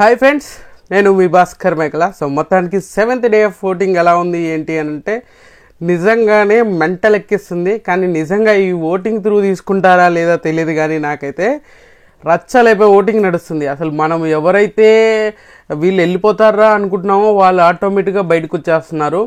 Hi friends, నేను మీ భాస్కర్ మేకల. So మొత్తానికి 7th డే ఆఫ్ ఓటింగ్ ఎలా ఉంది ఏంటి అని అంటే నిజంగానే మెంటల్ ఎక్కిస్తుంది. కానీ నిజంగా ఈ ఓటింగ్ త్రూ తీసుకుంటారా లేదా తెలియదు, కానీ నాకైతే రచ్చలేపే ఓటింగ్ నడుస్తుంది. అసలు మనం ఎవరైతే వీళ్ళు వెళ్ళిపోతారా అనుకుంటున్నామో వాళ్ళు ఆటోమేటిక్గా బయటకు వచ్చేస్తున్నారు.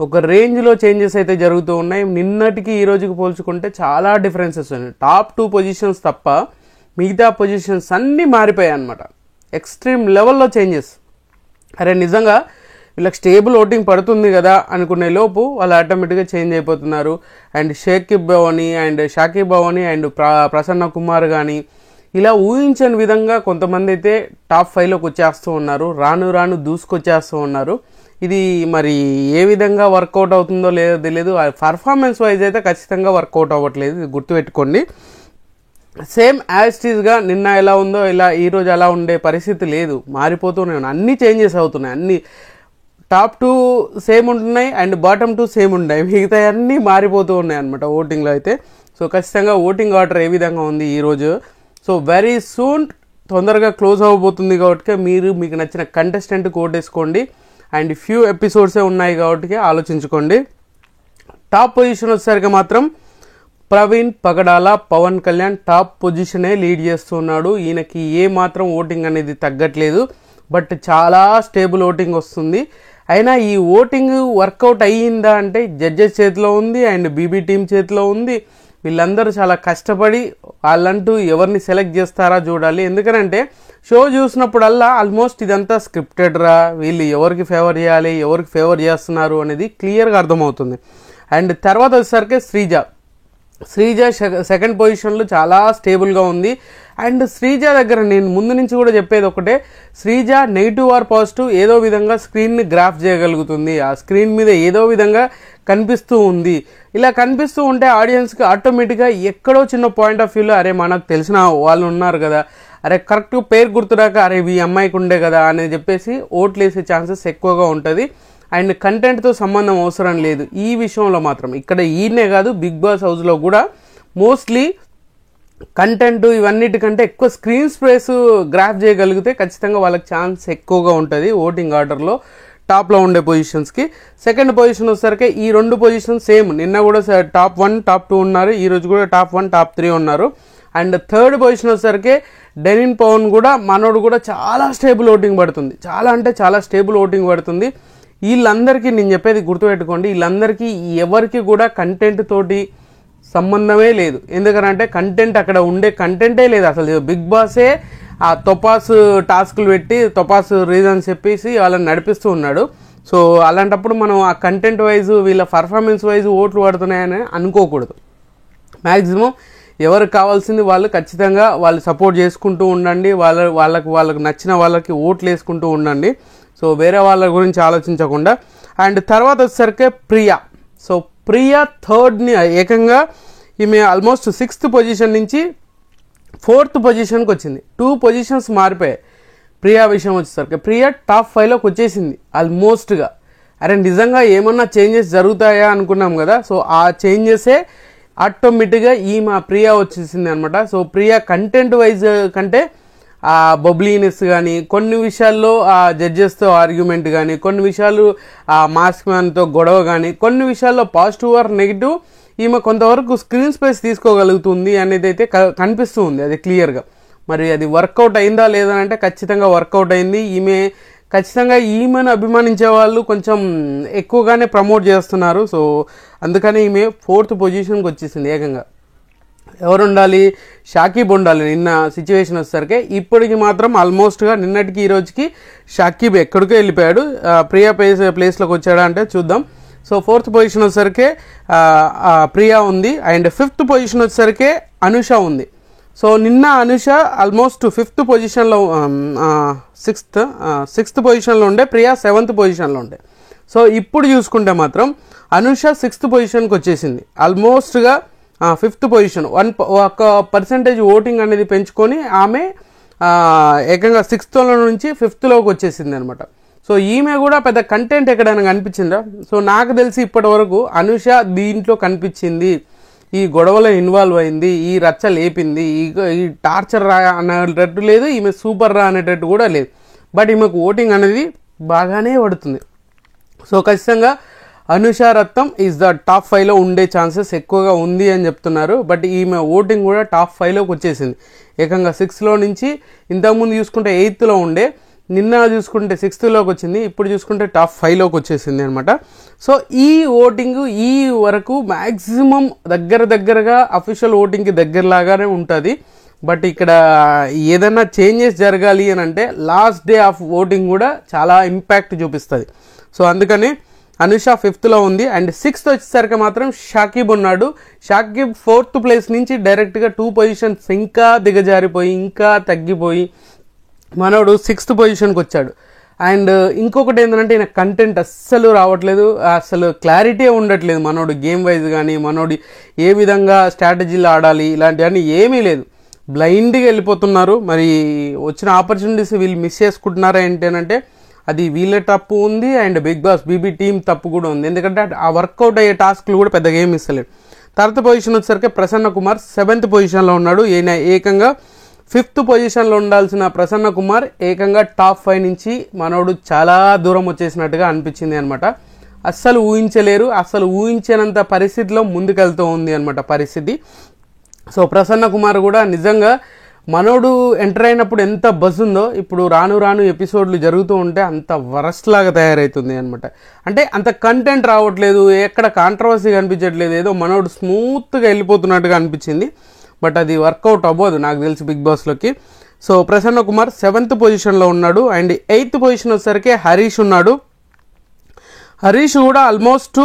ఒక రేంజ్లో చేంజెస్ అయితే జరుగుతూ ఉన్నాయి. నిన్నటికి ఈ రోజుకి పోల్చుకుంటే చాలా డిఫరెన్సెస్ ఉన్నాయి. టాప్ 2 పొజిషన్స్ తప్ప మిగతా పొజిషన్స్ అన్నీ మారిపోయాయి అన్నమాట. ఎక్స్ట్రీమ్ లెవెల్లో చేంజెస్. అరే నిజంగా వీళ్ళకి స్టేబుల్ ఓటింగ్ పడుతుంది కదా అనుకునే లోపు వాళ్ళు ఆటోమేటిక్గా చేంజ్ అయిపోతున్నారు. And Shakib Bhavani and Shakib Bhavani and Prasanna Kumar కానీ ఇలా ఊహించని విధంగా కొంతమంది అయితే టాప్ 5లోకి వచ్చేస్తూ ఉన్నారు. రాను రాను దూసుకొచ్చేస్తూ ఉన్నారు. ఇది మరి ఏ విధంగా వర్కౌట్ అవుతుందో లేదో తెలియదు. పర్ఫార్మెన్స్ వైజ్ అయితే ఖచ్చితంగా వర్కౌట్ అవ్వట్లేదు, ఇది గుర్తుపెట్టుకోండి. సేమ్ యాజ్టీజ్గా నిన్న ఎలా ఉందో ఇలా ఈరోజు అలా ఉండే పరిస్థితి లేదు, మారిపోతూనే ఉన్నాయి. అన్నీ చేంజెస్ అవుతున్నాయి. అన్నీ టాప్ 2 సేమ్ ఉంటున్నాయి అండ్ బాటమ్ 2 సేమ్ ఉన్నాయి. మిగతా అన్నీ మారిపోతూ ఉన్నాయి అనమాట ఓటింగ్లో అయితే. సో ఖచ్చితంగా ఓటింగ్ ఆర్డర్ ఏ విధంగా ఉంది ఈరోజు, సో వెరీ సూన్ తొందరగా క్లోజ్ అవ్వబోతుంది. కాబట్టి మీకు నచ్చిన కంటెస్టెంట్కి ఓటేసుకోండి. అండ్ ఫ్యూ ఎపిసోడ్సే ఉన్నాయి కాబట్టి ఆలోచించుకోండి. టాప్ పొజిషన్ వచ్చేసరికి మాత్రం ప్రవీణ్ పగడాల, పవన్ కళ్యాణ్ టాప్ పొజిషనే లీడ్ చేస్తున్నాడు. ఈయనకి ఏ మాత్రం ఓటింగ్ అనేది తగ్గట్లేదు, బట్ చాలా స్టేబుల్ ఓటింగ్ వస్తుంది. అయినా ఈ ఓటింగ్ వర్కౌట్ అయ్యిందా అంటే జడ్జెస్ చేతిలో ఉంది అండ్ బీబీ టీం చేతిలో ఉంది. వీళ్ళందరూ చాలా కష్టపడి వాళ్ళంటూ ఎవరిని సెలెక్ట్ చేస్తారా చూడాలి. ఎందుకనంటే షో చూసినప్పుడల్లా ఆల్మోస్ట్ ఇదంతా స్క్రిప్టెడ్ రా, వీళ్ళు ఎవరికి ఫేవర్ చేయాలి, ఎవరికి ఫేవర్ చేస్తున్నారు అనేది క్లియర్గా అర్థమవుతుంది. అండ్ తర్వాత వచ్చేసరికి శ్రీజ సెకండ్ పొజిషన్లో చాలా స్టేబుల్గా ఉంది. అండ్ శ్రీజ దగ్గర నేను ముందు నుంచి కూడా చెప్పేది ఒకటే, శ్రీజ నెగిటివ్ ఆర్ పాజిటివ్ ఏదో విధంగా స్క్రీన్ని గ్రాఫ్ చేయగలుగుతుంది. ఆ స్క్రీన్ మీద ఏదో విధంగా కనిపిస్తూ ఉంది. ఇలా కనిపిస్తూ ఉంటే ఆడియన్స్కి ఆటోమేటిక్గా ఎక్కడో చిన్న పాయింట్ ఆఫ్ వ్యూలో అరే మనకు తెలిసిన వాళ్ళు ఉన్నారు కదా, అరే కరెక్ట్ పేరు గుర్తురాక అరే ఈ అమ్మాయికి ఉండే కదా అని చెప్పేసి ఓట్లు వేసే ఛాన్సెస్ ఎక్కువగా ఉంటుంది. అండ్ కంటెంట్తో సంబంధం అవసరం లేదు ఈ విషయంలో మాత్రం. ఇక్కడ ఈయనే కాదు, బిగ్ బాస్ హౌస్లో కూడా మోస్ట్లీ కంటెంట్ ఇవన్నిటికంటే ఎక్కువ స్క్రీన్ స్పేస్ గ్రాఫ్ చేయగలిగితే ఖచ్చితంగా వాళ్ళకి ఛాన్స్ ఎక్కువగా ఉంటుంది ఓటింగ్ ఆర్డర్లో టాప్లో ఉండే పొజిషన్స్కి. సెకండ్ పొజిషన్ వచ్చేసరికి ఈ 2 పొజిషన్స్ సేమ్. నిన్న కూడా టాప్ 1 టాప్ 2 ఉన్నారు, ఈరోజు కూడా టాప్ 1 టాప్ 3 ఉన్నారు. అండ్ థర్డ్ పొజిషన్ వచ్చేసరికి డెనిన్ పవన్ కూడా మనోడు కూడా చాలా స్టేబుల్ ఓటింగ్ పడుతుంది. చాలా అంటే చాలా స్టేబుల్ ఓటింగ్ పడుతుంది. వీళ్ళందరికీ నేను చెప్పేది గుర్తుపెట్టుకోండి, వీళ్ళందరికీ ఎవరికి కూడా కంటెంట్ తోటి సంబంధమే లేదు. ఎందుకంటే కంటెంట్ అక్కడ ఉండే కంటెంటే లేదు అసలు. బిగ్ బాసే ఆ తొపాసు టాస్క్లు పెట్టి తొపాసు రీజన్స్ చెప్పేసి వాళ్ళని నడిపిస్తూ ఉన్నాడు. సో అలాంటప్పుడు మనం ఆ కంటెంట్ వైజ్ వీళ్ళ పర్ఫార్మెన్స్ వైజ్ ఓట్లు పడుతున్నాయని అనుకోకూడదు. మ్యాక్సిమం ఎవరికి కావాల్సింది వాళ్ళు ఖచ్చితంగా వాళ్ళు సపోర్ట్ చేసుకుంటూ ఉండండి. వాళ్ళకు నచ్చిన వాళ్ళకి ఓట్లు వేసుకుంటూ ఉండండి. సో వేరే వాళ్ళ గురించి ఆలోచించకుండా. అండ్ తర్వాత వచ్చేసరికి సో ప్రియా థర్డ్ని ఏకంగా ఈమె ఆల్మోస్ట్ 6th పొజిషన్ నుంచి 4th పొజిషన్కి వచ్చింది. 2 పొజిషన్స్ మారిపోయాయి. ప్రియా విషయం వచ్చేసరికి ప్రియా టాప్ 5లోకి వచ్చేసింది ఆల్మోస్ట్గా. అరే నిజంగా ఏమన్నా చేంజెస్ జరుగుతాయా అనుకున్నాం కదా, సో ఆ చేంజెసే ఆటోమేటిక్గా ఈమె ప్రియా వచ్చేసింది అనమాట. సో ప్రియా కంటెంట్ వైజ్ కంటే ఆ బబ్లీనెస్ కానీ, కొన్ని విషయాల్లో ఆ జడ్జెస్తో ఆర్గ్యుమెంట్ కానీ, కొన్ని విషయాలు ఆ మాస్క్ మ్యాన్తో గొడవ కానీ, కొన్ని విషయాల్లో పాజిటివ్ ఆర్ నెగిటివ్ ఈమె కొంతవరకు స్క్రీన్ స్పేస్ తీసుకోగలుగుతుంది అనేది అయితే కనిపిస్తూ ఉంది, అది క్లియర్గా. మరి అది వర్కౌట్ అయిందా లేదా అంటే ఖచ్చితంగా వర్కౌట్ అయింది. ఖచ్చితంగా ఈమెను అభిమానించే వాళ్ళు కొంచెం ఎక్కువగానే ప్రమోట్ చేస్తున్నారు. సో అందుకని ఈమె 4th పొజిషన్కి వచ్చేసింది ఏకంగా. ఎవరు ఉండాలి? షాకిబ్ ఉండాలి. నిన్న సిచ్యువేషన్ వచ్చేసరికి ఇప్పటికి మాత్రం ఆల్మోస్ట్గా నిన్నటికి ఈ రోజుకి షాకిబ్ ఎక్కడికో వెళ్ళిపోయాడు. ప్రియా ప్లేస్లోకి వచ్చాడా అంటే చూద్దాం. సో 4th పొజిషన్ వచ్చేసరికి ప్రియా ఉంది. అండ్ 5th పొజిషన్ వచ్చేసరికి అనుష ఉంది. సో నిన్న అనుష ఆల్మోస్ట్ 5th పొజిషన్లో 6th పొజిషన్లో ఉండే, ప్రియా 7th పొజిషన్లో ఉండే. సో ఇప్పుడు చూసుకుంటే మాత్రం అనుష 6th పొజిషన్కి వచ్చేసింది. ఆల్మోస్ట్గా 5th పొజిషన్ 1% ఓటింగ్ అనేది పెంచుకొని ఆమె ఏకంగా 6th నుంచి 5thలోకి వచ్చేసింది అనమాట. సో ఈమె కూడా పెద్ద కంటెంట్ ఎక్కడైనా కనిపించిందా? సో నాకు తెలిసి ఇప్పటి వరకు అనుష దీంట్లో కనిపించింది, ఈ గొడవలో ఇన్వాల్వ్ అయింది, ఈ రచ్చ లేపింది, ఈ టార్చర్ రా అనేటట్టు లేదు, ఈమె సూపర్ రా అనేటట్టు కూడా లేదు. బట్ ఈమెకు ఓటింగ్ అనేది బాగానే పడుతుంది. సో ఖచ్చితంగా అనుష రత్నం ఈజ్ ద టాప్ 5లో ఉండే ఛాన్సెస్ ఎక్కువగా ఉంది అని చెప్తున్నారు. బట్ ఈమె ఓటింగ్ కూడా టాప్ 5లోకి వచ్చేసింది. ఏకంగా 6లో నుంచి ఇంతకుముందు చూసుకుంటే 8థ్లో ఉండే, నిన్న చూసుకుంటే 6థ్లోకి వచ్చింది, ఇప్పుడు చూసుకుంటే టాప్ 5లోకి వచ్చేసింది అనమాట. సో ఈ ఓటింగ్ ఈ వరకు మ్యాక్సిమం దగ్గరగా అఫీషియల్ ఓటింగ్కి దగ్గరలాగానే ఉంటుంది. బట్ ఇక్కడ ఏదైనా చేంజెస్ జరగాలి అని అంటే లాస్ట్ డే ఆఫ్ ఓటింగ్ కూడా చాలా ఇంపాక్ట్ చూపిస్తుంది. సో అందుకని అనుష 5థ్లో ఉంది. అండ్ 6th వచ్చేసరికి మాత్రం షాకిబ్ ఉన్నాడు. షాకిబ్ 4th ప్లేస్ నుంచి డైరెక్ట్గా 2 పొజిషన్స్ ఇంకా దిగజారిపోయి ఇంకా తగ్గిపోయి మనోడు 6th పొజిషన్కి వచ్చాడు. అండ్ ఇంకొకటి ఏంటంటే ఈయన కంటెంట్ అస్సలు రావట్లేదు, అసలు క్లారిటీ ఉండట్లేదు. మనోడు గేమ్ వైజ్ కానీ మనోడు ఏ విధంగా స్ట్రాటజీలు ఆడాలి ఇలాంటివన్నీ ఏమీ లేదు, బ్లైండ్గా వెళ్ళిపోతున్నారు. మరి వచ్చిన ఆపర్చునిటీస్ వీళ్ళు మిస్ చేసుకుంటున్నారా ఏంటంటే అది వీళ్ళ తప్పు ఉంది and Bigg Boss BB team తప్పు కూడా ఉంది. ఎందుకంటే ఆ వర్కౌట్ అయ్యే టాస్క్లు కూడా పెద్దగా ఏమి ఇస్తలేదు. 3rd పొజిషన్ వచ్చేసరికి ప్రసన్న కుమార్ 7th పొజిషన్లో ఉన్నాడు. ఈయన ఏకంగా 5th పొజిషన్లో ఉండాల్సిన ప్రసన్న కుమార్ ఏకంగా టాప్ 5 నుంచి మనోడు చాలా దూరం వచ్చేసినట్టుగా అనిపించింది అనమాట. అస్సలు ఊహించలేరు, అస్సలు ఊహించనంత పరిస్థితిలో ముందుకెళ్తూ ఉంది అనమాట పరిస్థితి. సో ప్రసన్న కుమార్ కూడా నిజంగా మనోడు ఎంటర్ అయినప్పుడు ఎంత బజ్ ఉందో ఇప్పుడు రాను ఎపిసోడ్లు జరుగుతూ ఉంటే అంత వరస్ట్ లాగా తయారవుతుంది అనమాట. అంటే అంత కంటెంట్ రావట్లేదు, ఎక్కడ కాంట్రవర్సీ కనిపించట్లేదు, ఏదో మనోడు స్మూత్గా వెళ్ళిపోతున్నట్టుగా అనిపించింది. బట్ అది వర్కౌట్ అవ్వదు నాకు తెలిసి బిగ్ బాస్లోకి. సో ప్రసన్న కుమార్ 7th పొజిషన్లో ఉన్నాడు. అండ్ 8th పొజిషన్ వచ్చేసరికి హరీష్ ఉన్నాడు. హరీష్ కూడా ఆల్మోస్ట్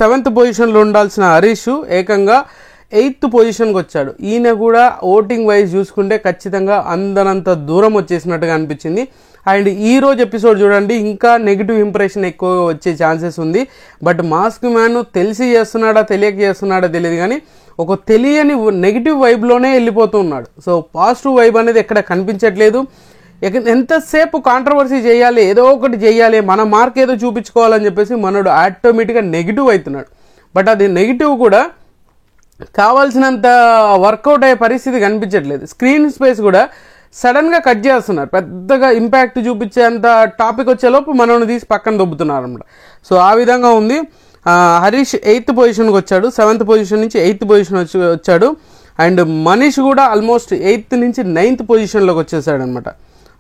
7th పొజిషన్లో ఉండాల్సిన హరీష్ ఏకంగా 8th పొజిషన్కి వచ్చాడు. ఈయన కూడా ఓటింగ్ వైజ్ చూసుకుంటే ఖచ్చితంగా అందనంత దూరం వచ్చేసినట్టుగా అనిపించింది. అండ్ ఈ రోజు ఎపిసోడ్ చూడండి, ఇంకా నెగిటివ్ ఇంప్రెషన్ ఎక్కువగా వచ్చే ఛాన్సెస్ ఉంది. బట్ మాస్క్ మ్యాన్ తెలిసి చేస్తున్నాడా తెలియక చేస్తున్నాడా తెలియదు కానీ ఒక తెలియని నెగిటివ్ వైబ్లోనే వెళ్ళిపోతూ ఉన్నాడు. సో పాజిటివ్ వైబ్ అనేది ఎక్కడ కనిపించట్లేదు. ఎంతసేపు కాంట్రవర్సీ చేయాలి, ఏదో ఒకటి చేయాలి, మన మార్క్ ఏదో చూపించుకోవాలని చెప్పేసి మనోడు ఆటోమేటిక్గా నెగిటివ్ అవుతున్నాడు. బట్ అది నెగిటివ్ కూడా కావాల్సినంత వర్కౌట్ అయ్యే పరిస్థితి కనిపించట్లేదు. స్క్రీన్ స్పేస్ కూడా సడన్గా కట్ చేస్తున్నారు, పెద్దగా ఇంపాక్ట్ చూపించేంత టాపిక్ వచ్చేలోపు మనల్ని తీసి పక్కన దొబ్బుతున్నారు అనమాట. సో ఆ విధంగా ఉంది. హరీష్ 8th పొజిషన్కి వచ్చాడు, 7th పొజిషన్ నుంచి 8th పొజిషన్ వచ్చాడు. అండ్ మనీష్ కూడా ఆల్మోస్ట్ 8th నుంచి 9th పొజిషన్లోకి వచ్చేసాడు అనమాట.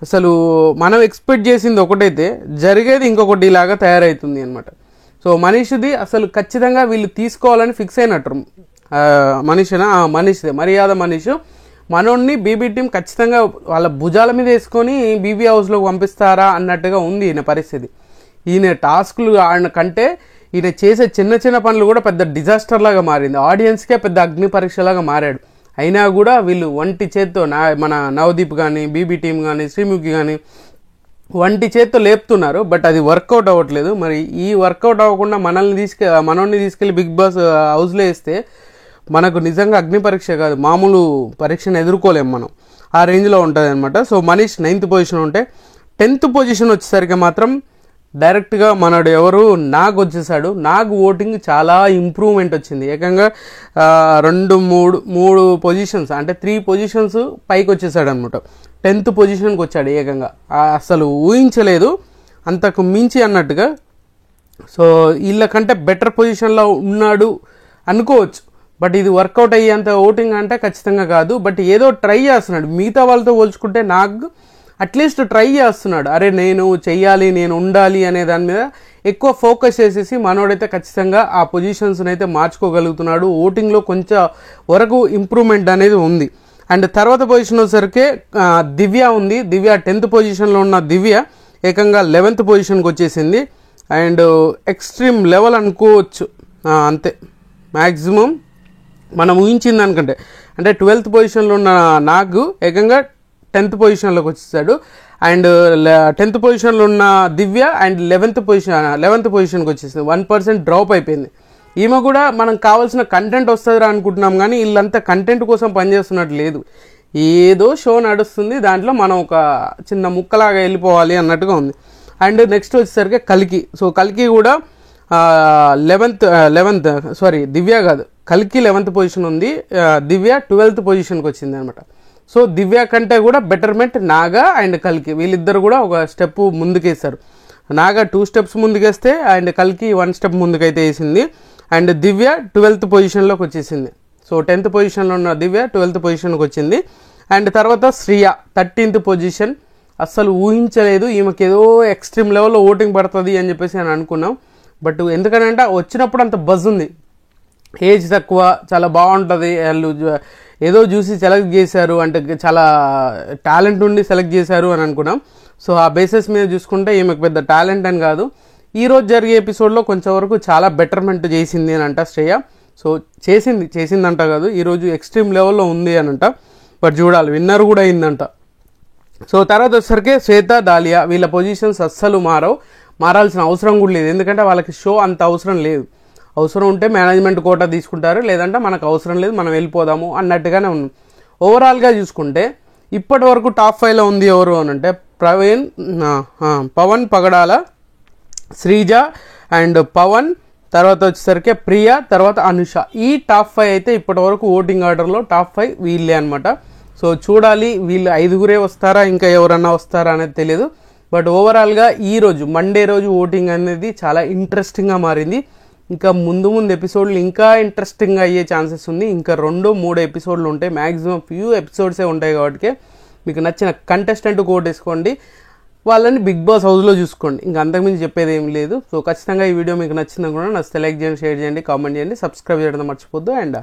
అసలు మనం ఎక్స్పెక్ట్ చేసింది ఒకటైతే జరిగేది ఇంకొకటి ఇలాగా తయారవుతుంది అనమాట. సో మనీష్ది అసలు ఖచ్చితంగా వీళ్ళు తీసుకోవాలని ఫిక్స్ అయినట్టు. మనీష్దే మర్యాద మనీష్ మనోడిని బీబీ టీం ఖచ్చితంగా వాళ్ళ భుజాల మీద వేసుకొని బీబీ హౌస్లోకి పంపిస్తారా అన్నట్టుగా ఉంది ఈయన పరిస్థితి. ఈయన టాస్క్లు ఆడిన కంటే ఈయన చేసే చిన్న పనులు కూడా పెద్ద డిజాస్టర్ లాగా మారింది. ఆడియన్స్కే పెద్ద అగ్ని పరీక్షలాగా మారాడు. అయినా కూడా వీళ్ళు వంటి చేత్తో మన నవదీప్ కానీ బీబీ టీం కానీ శ్రీముఖి కానీ వంటి చేత్తో లేపుతున్నారు. బట్ అది వర్కౌట్ అవ్వట్లేదు. మరి ఈ వర్కౌట్ అవ్వకుండా మనల్ని తీసుకెళ్ళి బిగ్ బాస్ హౌస్లో వేస్తే మనకు నిజంగా అగ్ని పరీక్ష కాదు, మామూలు పరీక్షను ఎదుర్కోలేము మనం. ఆ రేంజ్లో ఉంటుంది అనమాట. సో మనీష్ 9th పొజిషన్ ఉంటే 10th పొజిషన్ వచ్చేసరికి మాత్రం డైరెక్ట్గా మనడు ఎవరు నాగ్ వచ్చేసాడు. నాగ్ ఓటింగ్ చాలా ఇంప్రూవ్మెంట్ వచ్చింది. ఏకంగా 3 పొజిషన్స్ అంటే 3 పొజిషన్స్ పైకి వచ్చేసాడు అనమాట. 10th పొజిషన్కి వచ్చాడు ఏకంగా. అసలు ఊహించలేదు అంతకు మించి అన్నట్టుగా. సో వీళ్ళకంటే బెటర్ పొజిషన్లో ఉన్నాడు అనుకోవచ్చు. బట్ ఇది వర్కౌట్ అయ్యేంత ఓటింగ్ అంటే ఖచ్చితంగా కాదు. బట్ ఏదో ట్రై చేస్తున్నాడు. మిగతా వాళ్ళతో పోల్చుకుంటే నాగ్ అట్లీస్ట్ ట్రై చేస్తున్నాడు. అరే నేను చెయ్యాలి, నేను ఉండాలి అనే దాని మీద ఎక్కువ ఫోకస్ చేసేసి మనోడైతే ఖచ్చితంగా ఆ పొజిషన్స్ని అయితే మార్చుకోగలుగుతున్నాడు. ఓటింగ్లో కొంచెం వరకు ఇంప్రూవ్మెంట్ అనేది ఉంది. అండ్ తర్వాత పొజిషన్ వచ్చేసరికి దివ్య ఉంది. దివ్య 10th పొజిషన్లో ఉన్న దివ్య ఏకంగా 11th పొజిషన్కి వచ్చేసింది. అండ్ ఎక్స్ట్రీమ్ లెవెల్ అనుకోవచ్చు అంతే. మ్యాక్సిమం మనం ఊహించింది అనుకంటే అంటే 12th పొజిషన్లో ఉన్న నాగు ఏకంగా 10th పొజిషన్లోకి వచ్చేసాడు. అండ్ 10th పొజిషన్లో ఉన్న దివ్య అండ్ 11th పొజిషన్కి వచ్చేసింది. 1% డ్రాప్ అయిపోయింది. ఈమె కూడా మనం కావాల్సిన కంటెంట్ వస్తుందిరా అనుకుంటున్నాం కానీ వీళ్ళంతా కంటెంట్ కోసం పనిచేస్తున్నట్టు లేదు. ఏదో షో నడుస్తుంది, దాంట్లో మనం ఒక చిన్న ముక్కలాగా వెళ్ళిపోవాలి అన్నట్టుగా ఉంది. అండ్ నెక్స్ట్ వచ్చేసరికి కల్కి. సో కల్కి కూడా 11th దివ్య కాదు, కల్కి 11th పొజిషన్ ఉంది. దివ్య 12th పొజిషన్కి వచ్చింది అనమాట. సో దివ్య కంటే కూడా బెటర్మెంట్ నాగా అండ్ కల్కి వీళ్ళిద్దరు కూడా ఒక స్టెప్ ముందుకేస్తారు. నాగా 2 స్టెప్స్ ముందుకేస్తే అండ్ కల్కి 1 స్టెప్ ముందుకైతే వేసింది. అండ్ దివ్య 12th పొజిషన్లోకి వచ్చేసింది. సో 10th పొజిషన్లో ఉన్న దివ్య 12th పొజిషన్కి వచ్చింది. అండ్ తర్వాత శ్రియ 13th పొజిషన్. అస్సలు ఊహించలేదు ఈమెకి ఏదో ఎక్స్ట్రీమ్ లెవెల్లో ఓటింగ్ పడుతుంది అని చెప్పేసి నేను అనుకున్నాం. బట్ ఎందుకనంటే వచ్చినప్పుడు అంత బజ్ ఉంది, ఏజ్ తక్కువ, చాలా బాగుంటుంది, వాళ్ళు ఏదో చూసి సెలెక్ట్ చేశారు అంటే చాలా టాలెంట్ ఉండి సెలెక్ట్ చేశారు అని అనుకున్నాం. సో ఆ బేసిస్ మీద చూసుకుంటే ఈమెకు పెద్ద టాలెంట్ అని కాదు, ఈరోజు జరిగే ఎపిసోడ్లో కొంచెం వరకు చాలా బెటర్మెంట్ చేసింది అని అంట శ్రేయ. సో చేసిందంట కాదు, ఈరోజు ఎక్స్ట్రీమ్ లెవెల్లో ఉంది అని అంట. బట్ చూడాలి, విన్నర్ కూడా అయిందంట. సో తర్వాత వచ్చేసరికి శ్వేత, దాలియా వీళ్ళ పొజిషన్స్ అస్సలు మారాల్సిన అవసరం కూడా లేదు. ఎందుకంటే వాళ్ళకి షో అంత అవసరం లేదు. అవసరం ఉంటే మేనేజ్మెంట్ కోటా తీసుకుంటారు, లేదంటే మనకు అవసరం లేదు మనం వెళ్ళిపోదాము అన్నట్టుగానే ఉన్నాం. ఓవరాల్గా చూసుకుంటే ఇప్పటి వరకు టాప్ 5లో ఉంది ఎవరు అని అంటే పవన్ పగడాల, శ్రీజ అండ్ పవన్, తర్వాత వచ్చేసరికి ప్రియ, తర్వాత అనుష. ఈ టాప్ 5 అయితే ఇప్పటి వరకు ఓటింగ్ ఆర్డర్లో టాప్ 5 వీళ్ళే అనమాట. సో చూడాలి వీళ్ళు 5గురే వస్తారా ఇంకా ఎవరన్నా వస్తారా అనేది తెలియదు. బట్ ఓవరాల్గా ఈరోజు మండే రోజు ఓటింగ్ అనేది చాలా ఇంట్రెస్టింగ్గా మారింది. ఇంకా ముందు ఎపిసోడ్లు ఇంకా ఇంట్రెస్టింగ్గా అయ్యే ఛాన్సెస్ ఉంది. ఇంకా 2-3 ఎపిసోడ్లు ఉంటాయి, మ్యాక్సిమం ఫ్యూ ఎపిసోడ్సే ఉంటాయి. కాబట్టి మీకు నచ్చిన కంటెస్టెంట్ కోటేసుకోండి, వాళ్ళని బిగ్ బాస్ హౌస్లో చూసుకోండి. ఇంకా అంతకుమించి చెప్పేది ఏం లేదు. సో ఖచ్చితంగా ఈ వీడియో మీకు నచ్చింది కూడా నచ్చితే లైక్ చేయండి, షేర్ చేయండి, కామెంట్ చేయండి, సబ్స్క్రైబ్ చేయడం మర్చిపోద్దు. అండ్